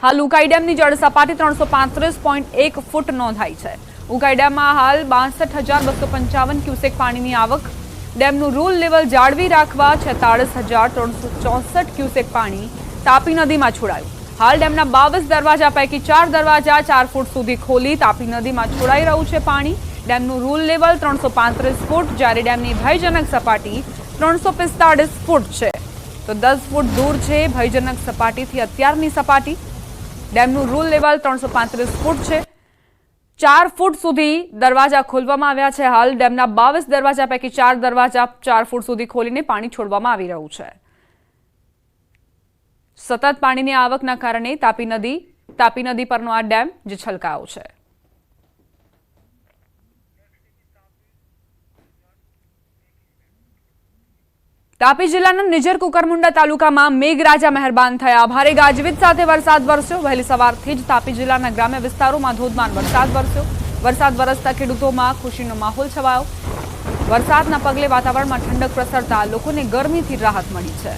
હાલ ઉકાઈ ડેમની જળ સપાટી 335.1 ફૂટ નોંધાઈ છે। ઉકાઈ ડેમમાં હાલ 62,255 ક્યુસેક પાણીની આવક। ડેમનું રૂલ લેવલ જાળવી રાખવા 46,364 ક્યુસેક પાણી તાપી નદીમાં છોડાયું। હાલ ડેમના 22 દરવાજા પૈકી 4 દરવાજા 4 ફૂટ સુધી ખોલી તાપી નદીમાં છોડાઈ રહ્યું છે પાણી। ડેમનું રૂલ લેવલ 335 ફૂટ, જ્યારે ડેમની ભયજનક સપાટી 345 ફૂટ છે, તો 10 ફૂટ દૂર છે ભયજનક સપાટીથી અત્યારની સપાટી। ડેમનું રૂલ લેવલ 335 ફૂટ છે, 4 ફૂટ સુધી દરવાજા ખોલવામાં આવ્યા છે। હાલ ડેમના 22 દરવાજા પૈકી 4 દરવાજા 4 ફૂટ સુધી ખોલીને પાણી છોડવામાં આવી રહ્યું છે। સતત પાણીની આવકના કારણે તાપી નદી પરનો આ ડેમ જે છલકાયો છે। તાપી જિલ્લાના નિઝર કુકરમુંડા તાલુકામાં મેઘરાજા મહેરબાન થયા। ભારે ગાજવીજ સાથે વરસાદ વરસ્યો। વહેલી સવારથી જ તાપી જિલ્લાના ગ્રામ્ય વિસ્તારોમાં ધોધમાર વરસાદ વરસ્યો। વરસાદ વરસતા ખેડૂતોમાં ખુશીનો માહોલ છવાયો। વરસાદના પગલે વાતાવરણમાં ઠંડક પ્રસરતા લોકોને ગરમીથી રાહત મળી છે।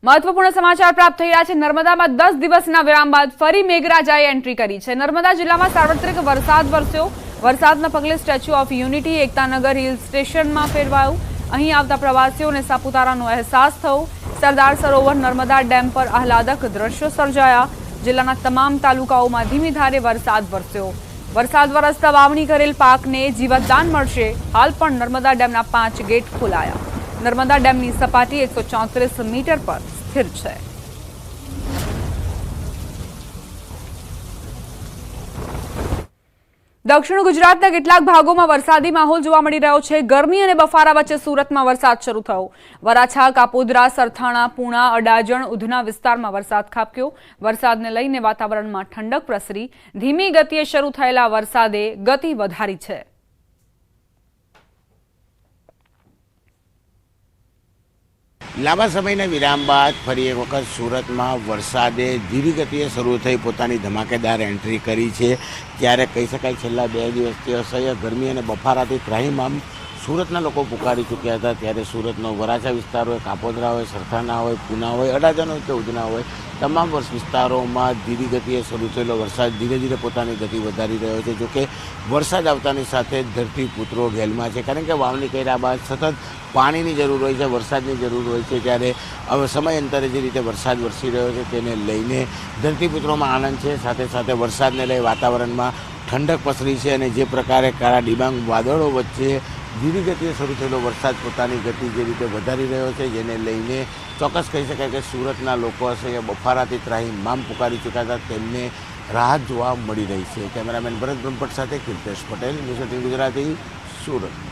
महत्वपूर्ण समाचार प्राप्त થઈ રહ્યા છે। નર્મદામાં 10 દિવસના વિરામ બાદ ફરી મેઘરાજાએ એન્ટ્રી કરી છે। નર્મદા જિલ્લામાં સાર્વત્રિક વરસાદ વરસ્યો। વરસાદના પગલે statue of unity Ektanagar hill સ્ટેશનમાં ફેરવાયું। અહીં આવતા પ્રવાસીઓને સાપુતારાનો અહેસાસ થયો। સરદાર સરોવર નર્મદા ડેમ પર આહલાદક દ્રશ્યો સર્જાયા। જિલ્લાના તમામ તાલુકાઓમાં ધીમી ધારે વરસાદ વરસ્યો। વરસાદ વરસતા વાવણી કરેલ પાકને જીવતદાન મળશે। હાલ પણ નર્મદા ડેમના 5 ગેટ ખોલાયા। નર્મદા ડેમની સપાટી 134 મીટર પર સ્થિર છે। દક્ષિણ ગુજરાતના કેટલાક ભાગોમાં વરસાદી માહોલ જોવા મળી રહ્યો છે। ગરમી અને બફારા વચ્ચે સુરતમાં વરસાદ શરૂ થયો। વરાછા, કાપોદ્રા, સરથાણા, પૂણા, અડાજણ, ઉધના વિસ્તારમાં વરસાદ ખાબક્યો। વરસાદને લઈને વાતાવરણમાં ઠંડક પ્રસરી। ધીમી ગતિએ શરૂ થયેલા વરસાદે ગતિ વધારી છે। લાંબા સમયના વિરામ બાદ ફરી એક વખત સુરતમાં વરસાદે ધીમી ગતિએ શરૂ થઈ પોતાની ધમાકેદાર એન્ટ્રી કરી છે। ત્યારે કહી શકાય છેલ્લા 2 દિવસથી અસહ્ય ગરમી અને બફારાથી ત્રાહિમામ સુરતના લોકો પુકારી ચૂક્યા હતા। ત્યારે સુરતનો વરાછા વિસ્તાર હોય, કાપોદ્રા હોય, સરથાણા હોય, પૂના હોય, અડાજણ હોય કે ઉધના હોય, તમામ વિસ્તારોમાં ધીમી ગતિએ શરૂ થયેલો વરસાદ ધીરે ધીરે પોતાની ગતિ વધારી રહ્યો છે। જોકે વરસાદ આવતાની સાથે ધરતીપુત્રો ઘેલમાં છે, કારણ કે વાવણી કર્યા બાદ સતત પાણીની જરૂર હોય છે, વરસાદની જરૂર હોય છે। ત્યારે હવે સમયાંતરે જે રીતે વરસાદ વરસી રહ્યો છે તેને લઈને ધરતીપુત્રોમાં આનંદ છે। સાથે સાથે વરસાદને લઈ વાતાવરણમાં ઠંડક પસરી છે અને જે પ્રકારે કાળા ડિબાંગ વાદળો વચ્ચે ધીમી ગતિએ શરૂ થયેલો વરસાદ પોતાની ગતિ જે રીતે વધારી રહ્યો છે, જેને લઈને ચોક્કસ કહી શકાય કે સુરતના લોકો હશે કે બફારાથી ત્રાહિમામ પુકારી ચૂક્યા હતા, તેમને રાહત જોવા મળી રહી છે। કેમેરામેન ભરત બ્રહ્મભટ્ટ સાથે કીર્તેશ પટેલ, ન્યૂઝ 18 ગુજરાતી, સુરત।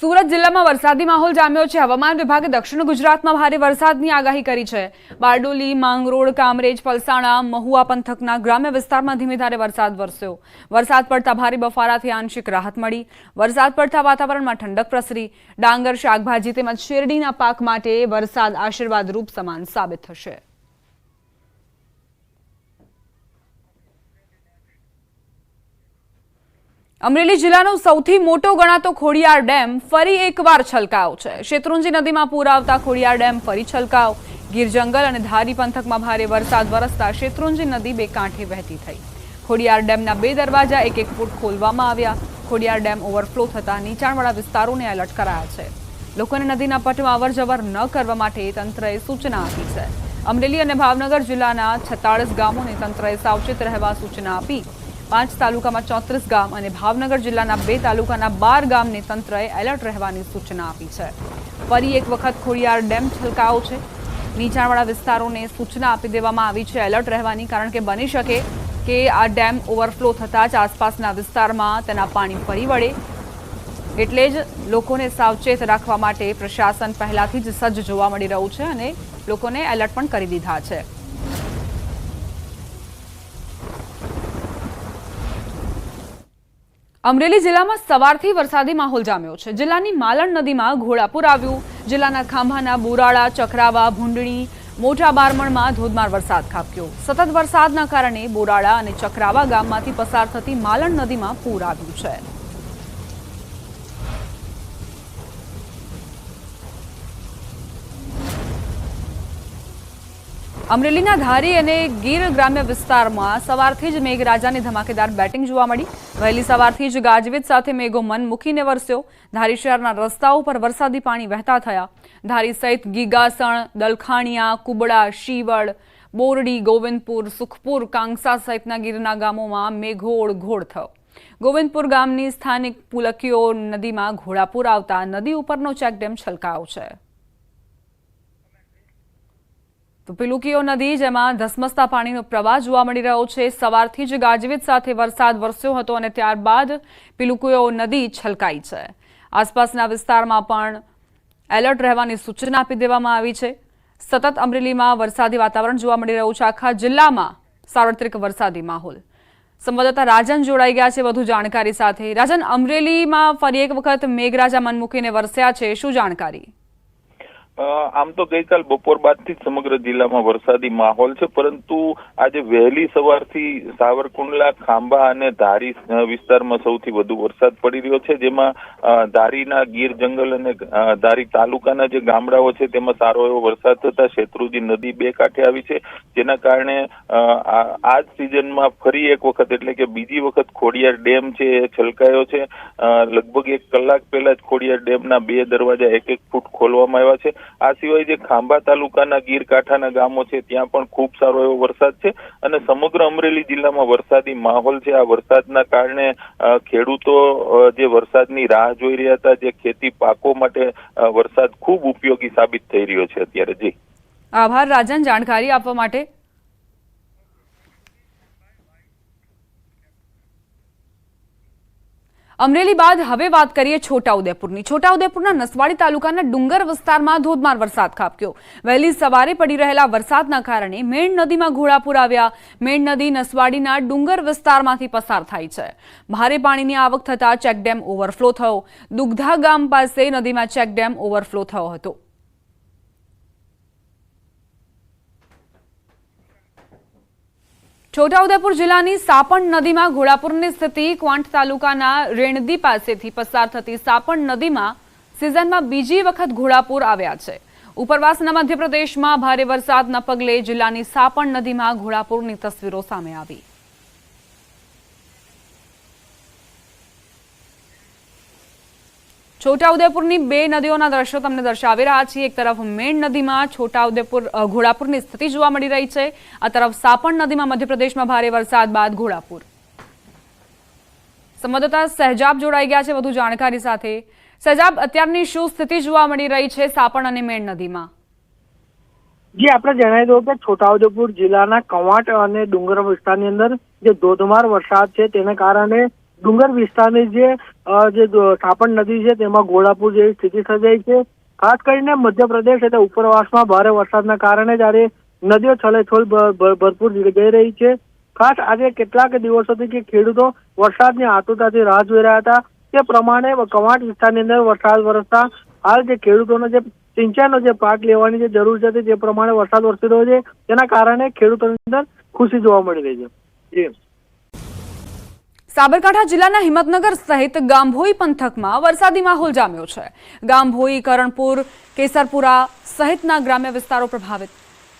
સુરત જિલ્લામાં વરસાદી માહોલ જામ્યો છે। હવામાન વિભાગે દક્ષિણ ગુજરાતમાં ભારે વરસાદની આગાહી કરી છે। બારડોલી, માંગરોળ, કામરેજ, પલસાણા, મહુવા પંથકના ગ્રામ્ય વિસ્તારમાં ધીમી ધારે વરસાદ વરસ્યો। વરસાદ પડતા ભારે બફારાથી આંશિક રાહત મળી। વરસાદ પડતા વાતાવરણમાં ઠંડક પ્રસરી। ડાંગર, શાકભાજી તેમજ શેરડીના પાક માટે વરસાદ આશીર્વાદરૂપ સમાન સાબિત થશે। અમરેલી જિલ્લાનો સૌથી મોટો ગણાતો ખોડિયાર ડેમ ફરી એકવાર છલકાયો છે। શેત્રુંજી નદીમાં પૂર આવતા ખોડિયાર ડેમ ફરી છલકાયો। ગીર જંગલ અને ધારી પંથકમાં ભારે વરસાદ વરસતા શેત્રુંજી નદી બે કાંઠે વહેતી થઈ। ખોડિયાર ડેમના 2 દરવાજા 1-1 ફૂટ ખોલવામાં આવ્યા। ખોડિયાર ડેમ ઓવરફ્લો થતા નીચાણવાળા વિસ્તારોને એલર્ટ કરાયા છે। લોકોને નદીના પટમાં અવરજવર ન કરવા માટે તંત્રએ સૂચના આપી છે। અમરેલી અને ભાવનગર જિલ્લાના 46 ગામોને તંત્રએ સાવચેત રહેવા સૂચના આપી। 5 તાલુકામાં 34 ગામ અને ભાવનગર જિલ્લાના 2 તાલુકાના 12 ગામને તંત્રએ એલર્ટ રહેવાની સૂચના આપી છે। ફરી એક વખત ખોડિયાર ડેમ છલકાયો છે। નીચાણવાળા વિસ્તારોને સૂચના આપી દેવામાં આવી છે એલર્ટ રહેવાની, કારણ કે બની શકે કે આ ડેમ ઓવરફ્લો થતાં જ આસપાસના વિસ્તારમાં તેના પાણી ફરી વળે। એટલે જ લોકોને સાવચેત રાખવા માટે પ્રશાસન પહેલાથી જ સજ્જ જોવા મળી રહ્યું છે અને લોકોને એલર્ટ પણ કરી દીધા છે। અમરેલી જિલ્લામાં સવારથી વરસાદી માહોલ જામ્યો છે। જિલ્લાની માલણ નદીમાં ઘોડાપુર આવ્યું। જિલ્લાના ખાંભાના બોરાળા, ચક્રાવા, ભૂંડણી, મોટા બારમણમાં ધોધમાર વરસાદ ખાબક્યો। સતત વરસાદના કારણે બોરાળા અને ચક્રાવા ગામમાંથી પસાર થતી માલણ નદીમાં પૂર આવ્યું છે। અમરેલીના ધારી અને ગીર ગ્રામ્ય વિસ્તારમાં સવારથી જ મેઘરાજાની ધમાકેદાર બેટિંગ જોવા મળી. વહેલી સવારથી જ ગાજવીજ સાથે મેઘો મન મૂકીને વરસ્યો. ધારી શહેરના રસ્તાઓ પર વરસાદી પાણી વહેતા થયા. ધારી સહિત ગીગાસણ, દલખાણીયા, કુબડા, શીવડ, બોરડી, ગોવિંદપુર, સુખપુર, કાંગસા સહિતના ગીરના ગામોમાં મેઘોળ ઘોળ થયો. ગોવિંદપુર ગામની સ્થાનિક પુલકીઓ નદીમાં ઘોડાપુર આવતા નદી ઉપરનો ચેકડેમ છલકાયો છે. તો પિલુકીઓ નદી જેમાં ધસમસતા પાણીનો પ્રવાહ જોવા મળી રહ્યો છે. સવારથી જ ગાજવીજ સાથે વરસાદ વરસ્યો હતો અને ત્યારબાદ પિલુકીઓ નદી છલકાઈ છે. આસપાસના વિસ્તારમાં પણ એલર્ટ રહેવાની સૂચના આપી દેવામાં આવી છે. સતત અમરેલીમાં વરસાદી વાતાવરણ જોવા મળી રહ્યું છે. આખા જિલ્લામાં સાર્વત્રિક વરસાદી માહોલ. સંવાદદાતા રાજન જોડાઈ ગયા છે વધુ જાણકારી સાથે. રાજન, અમરેલીમાં ફરી એક વખત મેઘરાજા મન મૂકીને વરસ્યા છે, શું જાણકારી? આમ તો ગઈકાલ બપોર બાદથી જ સમગ્ર જિલ્લામાં વરસાદી માહોલ છે, પરંતુ આજે વહેલી સવારથી સાવરકુંડલા, ખાંભા અને ધારી વિસ્તારમાં સૌથી વધુ વરસાદ પડી રહ્યો છે. જેમાં ધારીના ગીર જંગલ અને ધારી તાલુકાના જે ગામડાઓ છે તેમાં સારો એવો વરસાદ થતા શેત્રુંજી નદી બે કાંઠે આવી છે, જેના કારણે આ જ સિઝનમાં ફરી એક વખત એટલે કે બીજી વખત ખોડિયાર ડેમ છે એ છલકાયો છે. લગભગ 1 કલાક પહેલા જ ખોડિયાર ડેમના 2 દરવાજા 1-1 ફૂટ ખોલવામાં આવ્યા છે. આ સિવાય જે ખાંભા તાલુકાના ગીર કાંઠાના ગામો છે ત્યાં પણ ખૂબ સારો એવો વરસાદ છે અને સમગ્ર અમરેલી જિલ્લામાં વરસાદી માહોલ છે. આ વરસાદના કારણે ખેડૂતો જે વરસાદની રાહ જોઈ રહ્યા હતા, જે ખેતી પાકો માટે વરસાદ ખૂબ ઉપયોગી સાબિત થઈ રહ્યો છે અત્યારે. જી આભાર રાજન, જાણકારી આપવા માટે. અમરેલી બાદ હવે વાત કરીએ છોટાઉદેપુરની. છોટાઉદેપુરના નસવાડી તાલુકાના ડુંગર વિસ્તારમાં ધોધમાર વરસાદ ખાબક્યો. વહેલી સવારે પડી રહેલા વરસાદના કારણે મેણ નદીમાં ઘોડાપુર આવ્યા. મેણ નદી નસવાડીના ડુંગર વિસ્તારમાંથી પસાર થાય છે. ભારે પાણીની આવક થતા ચેકડેમ ઓવરફ્લો થયો. દુગધા ગામ પાસે નદીમાં ચેકડેમ ઓવરફ્લો થયો હતો. છોટાઉદેપુર જિલ્લાની સાપણ નદીમાં ઘોડાપુરની સ્થિતિ. ક્વાંટ તાલુકાના રેણદી પાસેથી પસાર થતી સાપણ નદીમાં સિઝનમાં બીજી વખત ઘોડાપુર આવ્યા છે. ઉપરવાસના મધ્યપ્રદેશમાં ભારે વરસાદના પગલે જિલ્લાની સાપણ નદીમાં ઘોડાપુરની તસવીરો સામે આવી. છોટાઉદેપુરની 2 નદીઓના દ્રશ્યો તમને દર્શાવી રહ્યા છીએ. એક તરફ મેણ નદીમાં છોટાઉદેપુર ઘોડાપુરની સ્થિતિ જોવા મળી રહી છે. આ તરફ સાપણ નદીમાં મધ્યપ્રદેશમાં ભારે વરસાદ બાદ ઘોડાપુર. સંવાદદાતા સહેજાબ જોડાઈ ગયા છે વધુ જાણકારી સાથે. સહેજાબ, અત્યારની શું સ્થિતિ જોવા મળી રહી છે સાપણ અને મેણ નદીમાં? જી, આપણે જણાવી દઉં કે છોટાઉદેપુર જિલ્લાના કવાંટ અને ડુંગર વિસ્તારની અંદર જે ધોધમાર વરસાદ છે તેને કારણે ડુંગર વિસ્તારની જે સાપણ નદી છે તેમાં ઘોડાપુર જેવી સ્થિતિ સર્જાઈ છે. ખાસ કરીને મધ્યપ્રદેશ એટલે ઉપરવાસમાં ભારે વરસાદના કારણે જ્યારે નદીઓ છલેછોલ ભરપૂર જઈ રહી છે. ખાસ આજે કેટલાક દિવસોથી કે ખેડૂતો વરસાદની આતુરતાથી રાહ જોઈ રહ્યા હતા. તે પ્રમાણે કવાંટ વિસ્તારની અંદર વરસાદ વરસતા હાલ જે ખેડૂતોનો જે સિંચાઈનો જે પાક લેવાની જે જરૂર છે તે પ્રમાણે વરસાદ વરસી રહ્યો છે. તેના કારણે ખેડૂતોની અંદર ખુશી જોવા મળી રહી છે. સાબરકાંઠા જિલ્લાના હિંમતનગર સહિત ગાંભોઈ પંથકમાં વરસાદી માહોલ જામ્યો છે. ગાંભોઈ, કરણપુર, કેસરપુરા સહિતના ગ્રામ્ય વિસ્તારો પ્રભાવિત.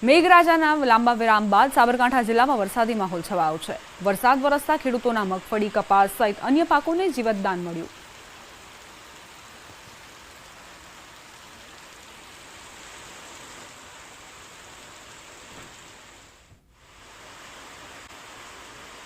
મેઘરાજાના લાંબા વિરામ બાદ સાબરકાંઠા જિલ્લામાં વરસાદી માહોલ છવાયો છે. વરસાદ વરસતા ખેડૂતોના મગફળી, કપાસ સહિત અન્ય પાકોને જીવતદાન મળ્યું.